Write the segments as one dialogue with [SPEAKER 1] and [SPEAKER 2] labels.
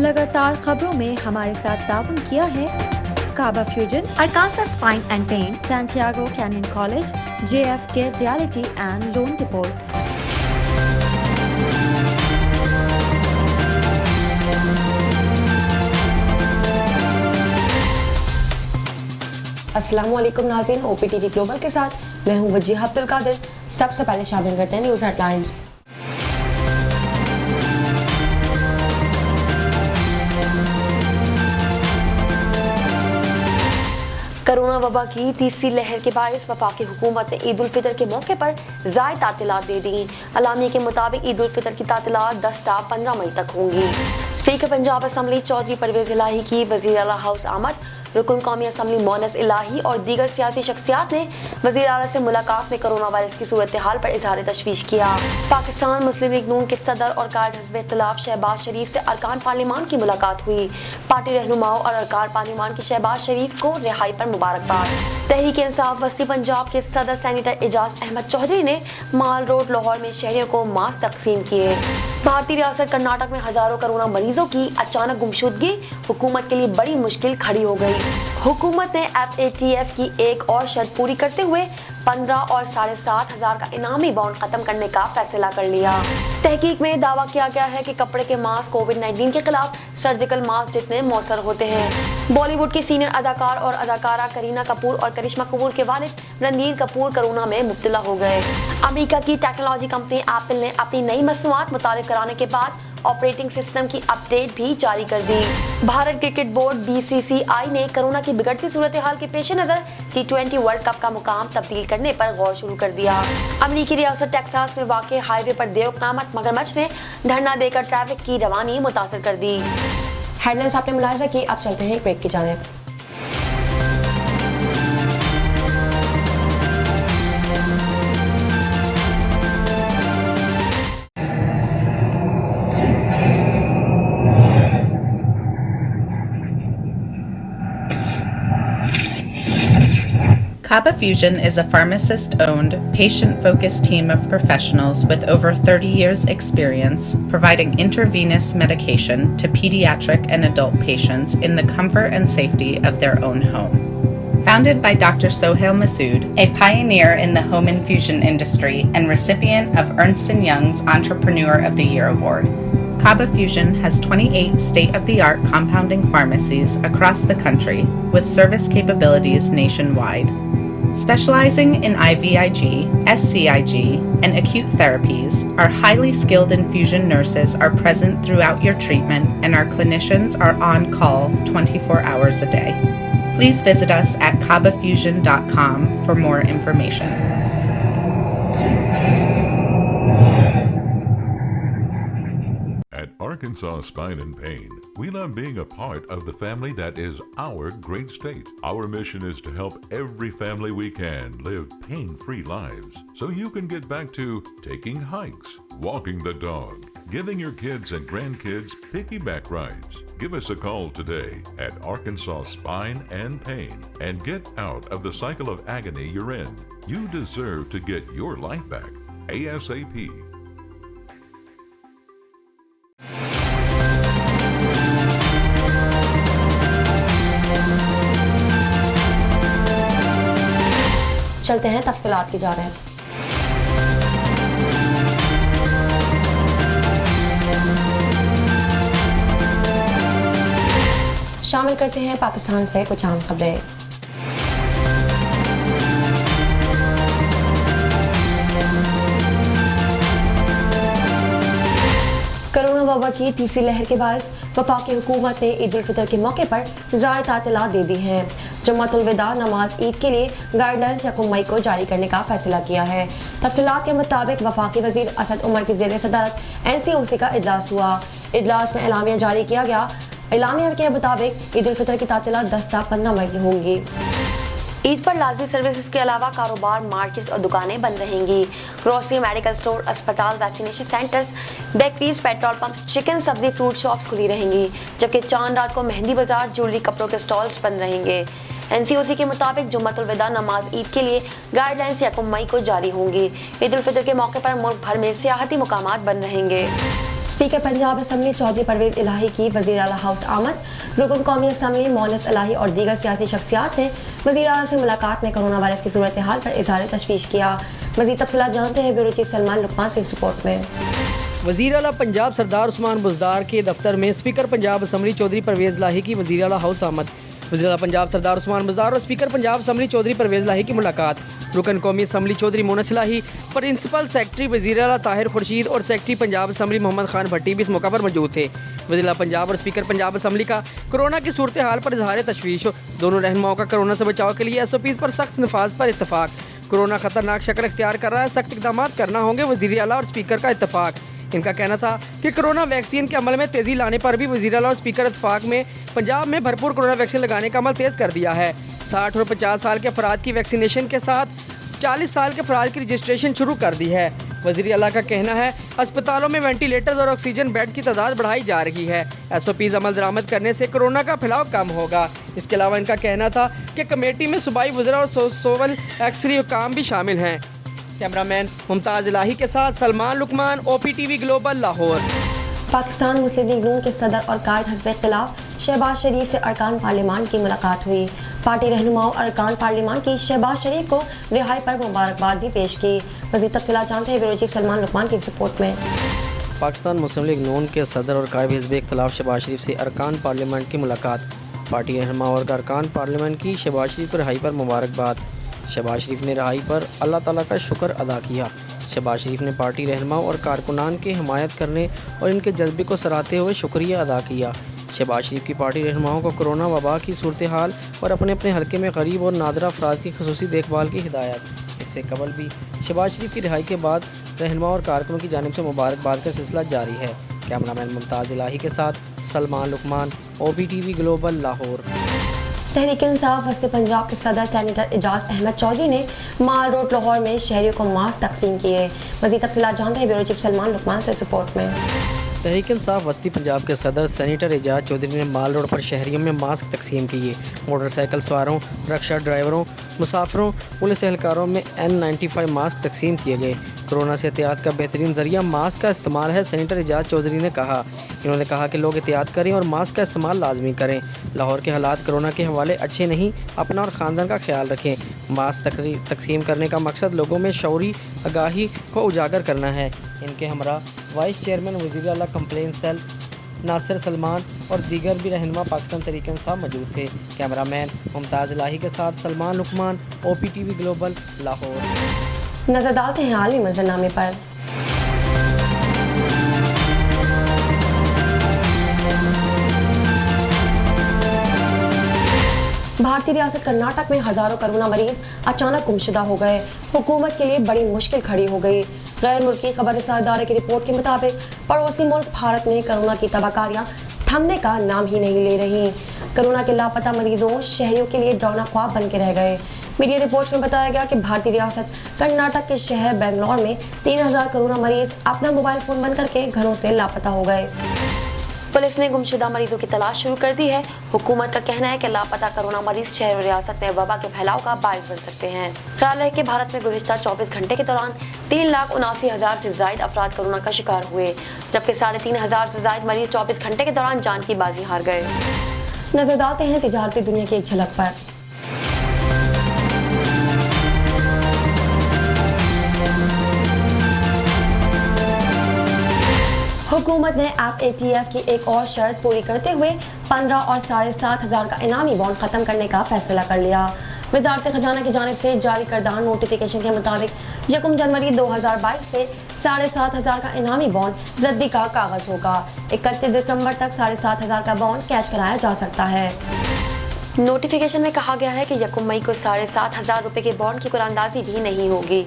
[SPEAKER 1] लगातार खबरों में हमारे साथ ताउन किया है काबा fusion,
[SPEAKER 2] Arkansas Spine and Pain,
[SPEAKER 1] Santiago Canyon College, JFK reality and loan report.
[SPEAKER 3] अस्सलामुअलैकुम नाज़रीन, OPTV ग्लोबल के साथ मैं हूं वजीह अब्दुल कादिर। सबसे पहले शामिल करते हैं न्यूज़ हेडलाइंस। कोरोना वबा की तीसरी लहर के बायस वफाकी हुकूमत ने ईद उल फितर के मौके पर ज़ायद तातीलात दे दी। अलामी के मुताबिक ईद उल फितर की तातीलात 10 ता 15 मई तक होंगी। स्पीकर पंजाब असम्बली चौधरी परवेज इलाही की वज़ीर आला हाउस आमद, रुकन कौमी असम्बली मोनस इलाही और दीगर सियासी शख्सियात ने वज़ीर आला से मुलाकात में कोरोना वायरस की सूरत हाल पर इजहार तशवीश किया। पाकिस्तान मुस्लिम लीग नून के सदर और कायद हिज़्ब इख्तिलाफ शहबाज शरीफ से अरकान पार्लिमान की मुलाकात हुई। पार्टी रहनुमाओं और अरकान पार्लिमान की शहबाज शरीफ को रिहाई पर मुबारकबाद। तहरीक इंसाफ वस्ती पंजाब के सदर सेनेटर एजाज अहमद चौधरी ने माल रोड लाहौर में शहरियों को मास्क तकसीम किए। भारतीय रियासत कर्नाटक में हजारों कोरोना मरीजों की अचानक गुमशुदगी हुकूमत के लिए बड़ी मुश्किल खड़ी हो गई। हुकूमत ने FATF की एक और शर्त पूरी करते हुए 15 और 7,500 का इनामी बॉन्ड खत्म करने का फैसला कर लिया। तहकीक में दावा किया गया है कि कपड़े के मास्क कोविड-19 के खिलाफ सर्जिकल मास्क जितने मौसर होते हैं। बॉलीवुड की सीनियर अदाकार और अदाकारा करीना कपूर और करिश्मा कपूर के वालिद रणधीर कपूर कोरोना में मुब्तला हो गए। अमेरिका की टेक्नोलॉजी कंपनी एप्पल ने अपनी नई मसनूआत मुतारिफ कराने के बाद ऑपरेटिंग सिस्टम की अपडेट भी जारी कर दी। भारत क्रिकेट बोर्ड BCCI ने कोरोना की बिगड़ती सूरत हाल के पेश नजर T20 वर्ल्ड कप का मुकाम तब्दील करने पर गौर शुरू कर दिया। अमेरिकी रियासत टेक्सास में वाक़ हाईवे पर देव क़यामत मगरमच्छ ने धरना देकर ट्रैफिक की रवानी मुतासर कर दी। हेडलाइंस आपने मुलाहिजा की, अब चलते हैं ब्रेक की जानिब।
[SPEAKER 4] Kaba Fusion is a pharmacist-owned, patient-focused team of professionals with over 30 years' experience providing intravenous medication to pediatric and adult patients in the comfort and safety of their own home. Founded by Dr. Sohail Masood, a pioneer in the home infusion industry and recipient of Ernst & Young's Entrepreneur of the Year award, Kaba Fusion has 28 state-of-the-art compounding pharmacies across the country with service capabilities nationwide. Specializing in IVIG, SCIG, and acute therapies, our highly skilled infusion nurses are present throughout your treatment and our clinicians are on call 24 hours a day. Please visit us at kabafusion.com for more information.
[SPEAKER 5] At Arkansas Spine and Pain, we love being a part of the family that is our great state. Our mission is to help every family we can live pain-free lives so you can get back to taking hikes, walking the dog, giving your kids and grandkids piggyback rides. Give us a call today at Arkansas Spine and Pain and get out of the cycle of agony you're in. You deserve to get your life back ASAP.
[SPEAKER 3] चलते हैं तफसीलात की जानिब। शामिल करते हैं पाकिस्तान से कुछ अहम खबरें। कोरोना वबा की तीसरी लहर के बाद वफाकी हुकूमत ने ईद उल फितर के मौके पर ज़ायद तातीलात दे दी हैं। जुम्मतुल विदा नमाज ईद के लिए गाइडलाइंस 1 मई को जारी करने का फैसला किया है। तफसीलात के मुताबिक वफाकी वजीर असद उमर की ज़ेर सदारत NCOC का इजलास हुआ। इजलास में एलामिया जारी किया गया। एलामिया के मुताबिक ईद उल फितर की तातीलात 10 ता 15 मई की होंगी। ईद पर लाजमी सर्विसेज के अलावा कारोबार, मार्केट्स और दुकानें बंद रहेंगी। ग्रोसरी, मेडिकल स्टोर, अस्पताल, vaccination centres, bakeries, petrol pumps, chicken, सब्जी, फ्रूट शॉप्स खुली रहेंगी, जबकि चांद रात को मेहंदी बाजार, ज्वेलरी, कपड़ों के स्टॉल्स बंद रहेंगे। NCOC के मुताबिक जुम्मतुल विदा नमाज ईद के लिए गाइडलाइंस 1 मई को जारी होंगी। ईद उल फितर के मौके पर मुल्क भर में सियाहती मुकामात बंद रहेंगे। स्पीकर पंजाब असम्बली चौधरी परवेज इलाही की वज़ीर आला हाउस आमद। रुकन कौमी असम्बली मोनस इलाही और दीगर सियासी शख्सियात ने वज़ीर आला से मुलाकात में कोरोना वायरस की सूरत हाल पर इज़हार तशवीश किया। मज़ीद तफसीलात जानते हैं ब्यूरो चीफ सलमान लुकमान से इस रिपोर्ट में।
[SPEAKER 6] वज़ीर आला पंजाब सरदार उस्मान बुज़दार के दफ्तर में स्पीकर पंजाब असम्बली चौधरी परवेज इलाही की वज़ीर आला हाउस आमद। वज़ीर आला पंजाब सरदार उस्मान बुज़दार और स्पीकर पंजाब असम्बली चौधरी परवेज इलाही की मुलाकात। रुकन कौमी असम्बली चौधरी मोनस इलाही, प्रिंसिपल सेक्रेटरी वज़ीर आला ताहिर खुर्शीद और सेक्रेटरी पंजाब असम्बली मोहम्मद खान भट्टी भी इस मौका पर मौजूद थे। वज़ीर आला पंजाब और स्पीकर पंजाब असम्बली का कोरोना की सूरत हाल पर इज़हार तशवीश। दोनों रहनुमाओं का कोरोना से बचाव के लिए SOPs पर सख्त नफाज पर इत्तफाक। कोरोना खतरनाक शक्ल इख्तियार कर रहा है, सख्त इक़दाम करना होंगे। वज़ीर आला और स्पीकर का इत्तफाक। इनका कहना था कि कोरोना वैक्सीन के अमल में तेज़ी लाने पर भी वज़ीर आला और स्पीकर इत्तफाक में पंजाब में भरपूर कोरोना वैक्सीन लगाने का अमल तेज़ कर दिया है। 60 और 50 साल के अफराद की वैक्सीनेशन के साथ 40 साल के अफराद की रजिस्ट्रेशन शुरू कर दी है। वज़ीर आला का कहना है अस्पतालों में वेंटिलेटर्स और ऑक्सीजन बेड्स की तादाद बढ़ाई जा रही है। SOPs अमल दरामद करने से कोरोना का फैलाव कम होगा। इसके अलावा इनका कहना था कि कमेटी में सूबाई वज़रा और सोवल एक्सरी हुकाम भी शामिल हैं। कैमरामैन मुमताज़ इलाही के साथ सलमान लुकमान, OPTV ग्लोबल, लाहौर।
[SPEAKER 3] पाकिस्तान मुस्लिम लीग नून के सदर और कायद हिज़्ब इख्तिलाफ शहबाज शरीफ से अरकान पार्लियामान की मुलाकात हुई। पार्टी रहनुमाओं अरकान पार्लियामान की शहबाज शरीफ को रिहाई पर मुबारकबाद भी पेश की। मज़ीद तफसीलात जानते हैं ब्यूरो चीफ सलमान लुकमान की रिपोर्ट में।
[SPEAKER 6] पाकिस्तान मुस्लिम लीग नून के सदर और कायद हिज़्ब इख्तिलाफ शहबाज शरीफ से अरकान पार्लियामेंट की मुलाकात। पार्टी रहनुमाओं और अरकान पार्लियामेंट की शहबाज शरीफ को रिहाई पर मुबारकबाद। शहबाज शरीफ ने रिहाई पर अल्लाह ताला का शुक्र अदा किया। शहबाज शरीफ ने पार्टी रहनुमाओं और कारकुनान की हिमायत करने और इनके जज्बे को सराहते हुए शुक्रिया अदा किया। शहबाज शरीफ की पार्टी रहनुमाओं को कोरोना वबा की सूरत हाल और अपने अपने हल्के में गरीब और नादरा अफराद की खसूसी देखभाल की हिदायत। इससे कबल भी शहबाज शरीफ की रिहाई के बाद रहनुमाओं और कारकुनों की जानिब से मुबारकबाद का सिलसिला जारी है। कैमरामैन मुमताज़ इलाही के साथ सलमान लुकमान, OPTV ग्लोबल, लाहौर।
[SPEAKER 3] तहरीक इंसाफ वस्ती पंजाब के सदर सेनेटर एजाज अहमद चौधरी ने माल रोड लाहौर में शहरियों को मास्क तकसीम किए। मज़ीद तफसीलात जानते हैं ब्यूरो चीफ सलमान लुकमान से रिपोर्ट में।
[SPEAKER 6] तहरीक इंसाफ वस्ती पंजाब के सदर सेनेटर एजाज चौधरी ने माल रोड पर शहरियों में मास्क तकसीम किए। मोटरसाइकिल सवारों, रिक्शा ड्राइवरों, मुसाफिरों, पुलिस एहलकारों में N95 मास्क तकसीम किए गए। कोरोना से एहतियात का बेहतरीन जरिया मास्क का इस्तेमाल है, सेनेटर एजाज चौधरी ने कहा। इन्होंने कहा कि लोग एहतियात करें और मास्क का इस्तेमाल लाजमी करें। लाहौर के हालात कोरोना के हवाले अच्छे नहीं, अपना और ख़ानदान का ख्याल रखें। मास्क तकसीम करने का मकसद लोगों में शऊरी आगाही को उजागर करना है। इनके हमरा वाइस चेयरमैन वज़ीर आला कंप्लेन सेल नासिर सलमान और दीगर भी रहनुमा पाकिस्तान तहरीक इंसाफ मौजूद थे। कैमरामैन मुमताज़ इलाही के साथ सलमान लुकमान, OPTV ग्लोबल, लाहौर।
[SPEAKER 3] नजर डालते हैं आलमी मंजरनामे पर। भारतीय रियासत कर्नाटक में हजारों कोरोना मरीज अचानक गुमशुदा हो गए। हुकूमत के लिए बड़ी मुश्किल खड़ी हो गई। गैर मुल्की खबरसार इदारे की रिपोर्ट के मुताबिक पड़ोसी मुल्क भारत में कोरोना की तबाहकारियां थमने का नाम ही नहीं ले रही। कोरोना के लापता मरीजों शहरियों के लिए डरावना ख्वाब बन के रह गए। मीडिया रिपोर्ट्स में बताया गया कि भारतीय रियासत कर्नाटक के शहर बेंगलोर में 3000 कोरोना मरीज अपना मोबाइल फोन बंद करके घरों से लापता हो गए। पुलिस ने गुमशुदा मरीजों की तलाश शुरू कर दी है। हुकूमत का कहना है कि लापता कोरोना मरीज शहर और रियासत में वबा के फैलाव का बायस बन सकते हैं। ख्याल है कि भारत में गुज़िश्ता 24 घंटे के दौरान 3,79,000 से ज्यादा अफराद कोरोना का शिकार हुए, जबकि 3,500 से ज्यादा मरीज 24 घंटे के दौरान जान की बाजी हार गए। नजर डालते हैं तिजारती दुनिया की एक झलक पर। हुकूमत ने FATF की एक और शर्त पूरी करते हुए 15 और 7,500 का इनामी बॉन्ड खत्म करने का फैसला कर लिया। वजारत खजाना की जानिब से जारी करदा नोटिफिकेशन के मुताबिक 1 जनवरी 2022 से 7,500 का इनामी बॉन्ड रद्दी का कागज होगा। 31 दिसंबर तक 7,500 का बॉन्ड कैश कराया जा सकता है। नोटिफिकेशन में कहा गया है कि 1 मई को 7,500 रुपए के बॉन्ड की कुरानंदाजी भी नहीं होगी।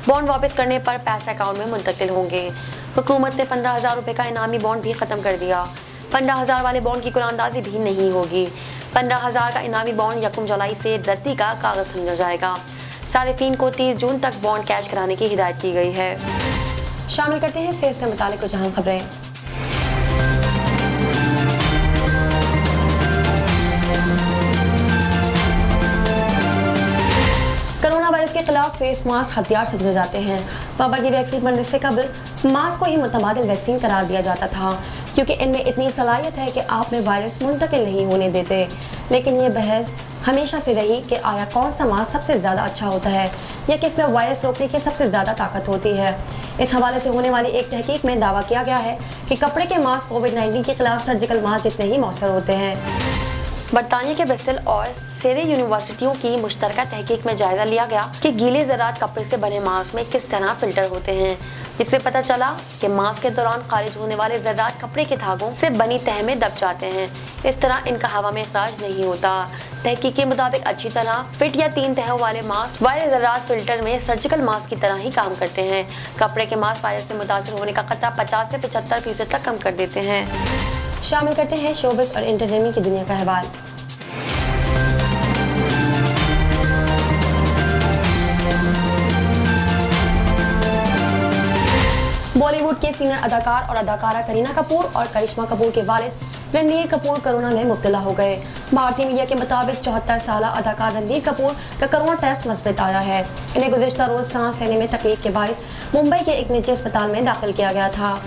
[SPEAKER 3] बॉन्ड वापस करने पर पैसे अकाउंट में मुंतकिल होंगे। हुकूमत ने 15,000 रुपए का इनामी बॉन्ड भी खत्म कर दिया। 15,000 वाले बॉन्ड की कुरानंदाजी भी नहीं होगी। 15,000 का इनामी बॉन्ड 1 जुलाई से रद्दी का कागज समझा जाएगा। सारिफीन को 30 जून तक बॉन्ड कैश कराने की हिदायत की गई है। शामिल करते हैं सेहत से मुतालिक कुछ अहम खबरें। कोरोना वायरस के खिलाफ फेस मास्क हथियार समझे जाते हैं। वबा की वैक्सीन बनने से कबल मास्क को ही मुतबादिल वैक्सीन करार दिया जाता था, क्योंकि इनमें इतनी सलाहियत है कि आप में वायरस मुंतकिल नहीं होने देते। लेकिन ये बहस हमेशा से रही कि आया कौन सा मास्क सबसे ज़्यादा अच्छा होता है या किस में वायरस रोकने की सबसे ज़्यादा ताकत होती है। इस हवाले से होने वाली एक तहकीक में दावा किया गया है कि कपड़े के मास्क कोविड-19 के खिलाफ सर्जिकल मास्क जितने ही मौसर होते हैं। बरतानिया के ब्रिस्टल और सेरे यूनिवर्सिटियों की मुश्तरका तहकीक में जायजा लिया गया कि गीले ज़रात कपड़े से बने मास्क में किस तरह फिल्टर होते हैं, जिससे पता चला कि मास्क के दौरान खारिज होने वाले ज़रात कपड़े के धागों से बनी तह में दब जाते हैं। इस तरह इनका हवा में इखराज नहीं होता। तहकीक के मुताबिक अच्छी तरह फिट या 3 तहों वाले मास्क वायरस ज़रात फिल्टर में सर्जिकल मास्क की तरह ही काम करते हैं। कपड़े के मास्क वायरस से मुतासर होने का खतरा 50 से 75% तक कम कर देते हैं। शामिल करते हैं शोबिज़ और एंटरटेनमेंट की दुनिया का अहवाल। बॉलीवुड के सीनियर अदाकार और अदाकारा करीना कपूर और करिश्मा कपूर के वालिद रणधीर कपूर कोरोना में मुब्तला हो गए। भारतीय मीडिया के मुताबिक 74 साल अदाकार रणधीर कपूर का कोरोना टेस्ट मुस्बित आया है। इन्हें गुज़िश्ता रोज सांस लेने में तकलीफ के बायस मुंबई के एक निजी अस्पताल में दाखिल किया गया था।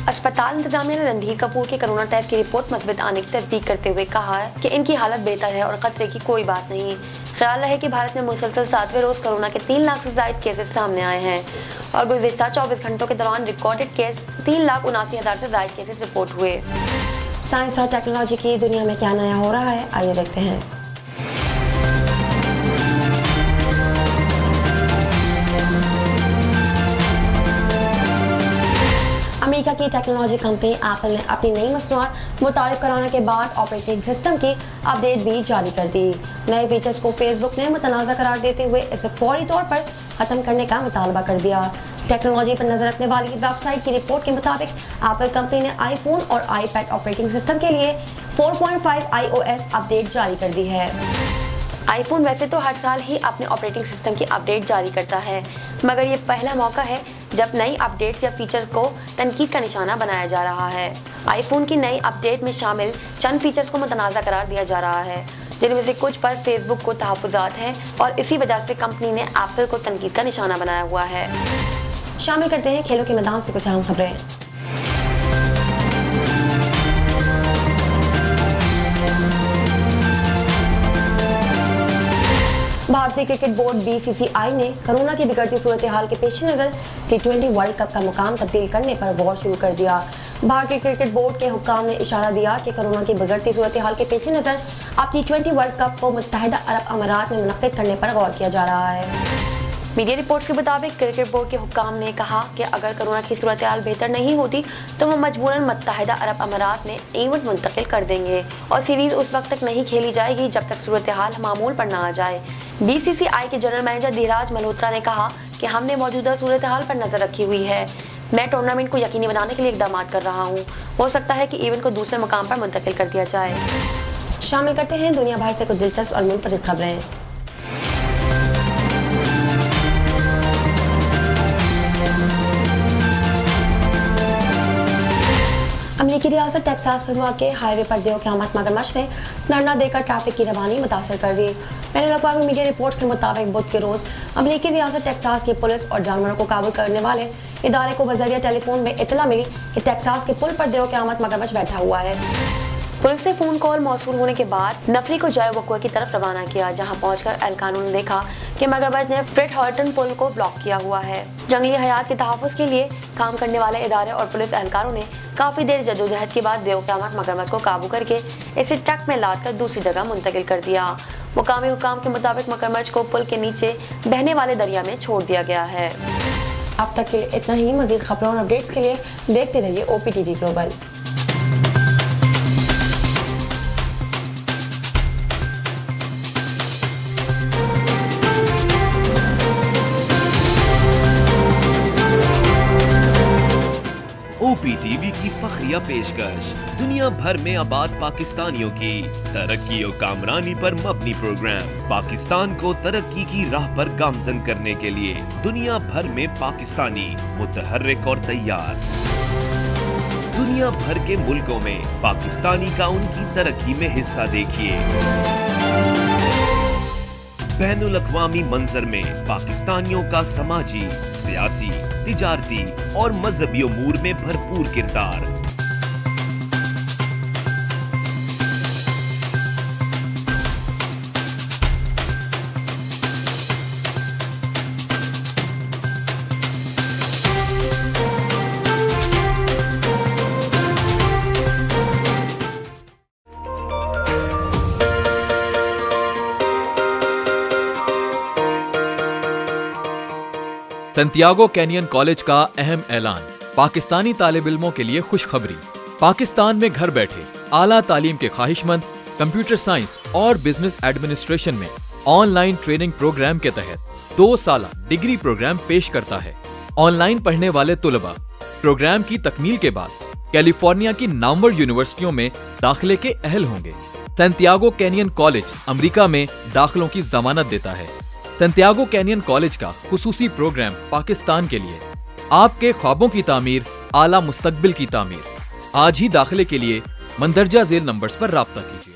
[SPEAKER 3] अस्पताल इंतजामिया ने रणधीर कपूर के कोरोना टेस्ट की रिपोर्ट मुस्बित आने की तस्दीक करते हुए कहा है कि इनकी हालत बेहतर है और खतरे की कोई बात नहीं। ख्याल रहे कि भारत में मुसलसल 7वें रोज कोरोना के 3 लाख से ज्यादा केसेस सामने आए हैं और गुज़िश्ता 24 घंटों के दौरान रिकॉर्डेड केस 3,79,000 से ज्यादा केसेस रिपोर्ट हुए। साइंस और टेक्नोलॉजी की दुनिया में क्या नया हो रहा है, आइए देखते हैं। अमेरिका की टेक्नोलॉजी कंपनी एप्पल ने अपनी नई मसनूआत मुतारिफ कराने के बाद ऑपरेटिंग सिस्टम की अपडेट भी जारी कर दी। नए फीचर्स को फेसबुक ने मुतनाज़ा करार देते हुए इसे फौरी तौर पर ख़त्म करने का मुतालबा कर दिया। टेक्नोलॉजी पर नजर रखने वाली वेबसाइट की रिपोर्ट के मुताबिक एप्पल कंपनी ने आईफोन और आईपैड ऑपरेटिंग सिस्टम के लिए 4.5 iOS अपडेट जारी कर दी है। आईफोन वैसे तो हर साल ही अपने ऑपरेटिंग सिस्टम की अपडेट जारी करता है, मगर ये पहला मौका है जब नई अपडेट्स या फीचर्स को तनकीद का निशाना बनाया जा रहा है। आईफोन की नई अपडेट में शामिल चंद फीचर्स को मुतनाज़ा करार दिया जा रहा है, जिनमें से कुछ पर फेसबुक को तहफ़्फ़ुज़ात हैं और इसी वजह से कंपनी ने एप्पल को तनकीद का निशाना बनाया हुआ है। शामिल करते हैं खेलों के मैदान से कुछ अहम खबरें। भारतीय क्रिकेट बोर्ड BCCI ने कोरोना की बिगड़ती सूरत हाल के पेश नज़र T20 वर्ल्ड कप का मुकाम तब्दील करने पर गौर शुरू कर दिया। भारतीय क्रिकेट बोर्ड के हुक्काम ने इशारा दिया कि कोरोना की बिगड़ती सूरत हाल के पेश नज़र अब T20 वर्ल्ड कप को मुत्तहिदा अरब अमारात में मुनक्किद करने पर गौर किया जा रहा है। मीडिया रिपोर्ट्स के मुताबिक क्रिकेट बोर्ड के हुक्काम ने कहा कि अगर कोरोना की सूरत हाल बेहतर नहीं होती तो वो मजबूरन मुत्तहिदा अरब अमारात में इवेंट मुंतकिल कर देंगे और सीरीज उस वक्त तक नहीं खेली जाएगी जब तक सूरत हाल मामूल पर न आ जाए। BCCI के जनरल मैनेजर धीराज मल्होत्रा ने कहा कि हमने मौजूदा सूरत हाल पर नजर रखी हुई है। मैं टूर्नामेंट को यकीनी बनाने के लिए इकदाम कर रहा हूँ। हो सकता है कि इवेंट को दूसरे मुकाम पर मुंतकिल कर दिया जाए। शामिल करते हैं दुनिया भर से कुछ दिलचस्प और मुनफरिद खबरें। अमेरिकी रियासत टेक्सास में वाक़ हाईवे पर देव क़यामत मगरमच्छ ने धरना देकर ट्रैफिक की रवानी मुतासर कर दी। बैनुल-अक़वामी मीडिया रिपोर्ट्स के मुताबिक बुध के रोज़ अमेरिकी रियासत टेक्सास की पुलिस और जानवरों को काबू करने वाले इदारे को बज़रिया टेलीफोन में इत्तला मिली कि टेक्सास के पुल पर देव क़यामत मगरमच्छ बैठा हुआ है। पुलिस ने फ़ोन कॉल मौसूल होने के बाद नफरी को जाए वक़्वा की तरफ रवाना किया, जहां पहुंचकर एहलकारों ने देखा कि मगरमच्छ ने फ्रेड हॉर्टन पुल को ब्लॉक किया हुआ है। जंगली हयात के तहफ़्फ़ुज़ के लिए काम करने वाले इदारे और पुलिस एहलकारों ने काफ़ी देर जद्दोजहद के बाद देव क़यामत मगरमच्छ को काबू करके इसे ट्रक में लाद कर दूसरी जगह मुंतकिल कर दिया। मुकामी हुकाम के मुताबिक मगरमच्छ को पुल के नीचे बहने वाले दरिया में छोड़ दिया गया है। अब तक के लिए इतना ही। मज़ीद खबरों और अपडेट्स के लिए देखते रहिए OPTV ग्लोबल।
[SPEAKER 7] OPTV की फखरिया पेशकश दुनिया भर में आबाद पाकिस्तानियों की तरक्की और कामरानी पर मबनी प्रोग्राम पाकिस्तान को तरक्की की राह पर गामजन करने के लिए दुनिया भर में पाकिस्तानी मुतहर्रिक और तैयार। दुनिया भर के मुल्कों में पाकिस्तानी का उनकी तरक्की में हिस्सा देखिए। बैनुल अक़वामी मंजर में पाकिस्तानियों का समाजी, सियासी, तिजारती और मजहबी उमूर में भरपूर किरदार।
[SPEAKER 8] सैंटियागो कैनियन कॉलेज का अहम ऐलान, पाकिस्तानी तालिब इल्मों के लिए खुशखबरी। पाकिस्तान में घर बैठे आला तालीम के ख्वाहिशमंद कंप्यूटर साइंस और बिजनेस एडमिनिस्ट्रेशन में ऑनलाइन ट्रेनिंग प्रोग्राम के तहत 2 साला डिग्री प्रोग्राम पेश करता है। ऑनलाइन पढ़ने वाले तुलबा प्रोग्राम की तकमील के बाद कैलिफोर्निया की नामवर यूनिवर्सिटियों में दाखिले के अहल होंगे। सैंटियागो कैनियन कॉलेज अमेरिका में दाखिलों की जमानत देता है। सैंटियागो कैनियन कॉलेज का खुसूसी प्रोग्राम पाकिस्तान के लिए, आपके ख्वाबों की तामीर, आला मुस्तकबिल की तामीर। आज ही दाखिले के लिए मंदरजा झेल नंबर्स पर राब्ता कीजिए।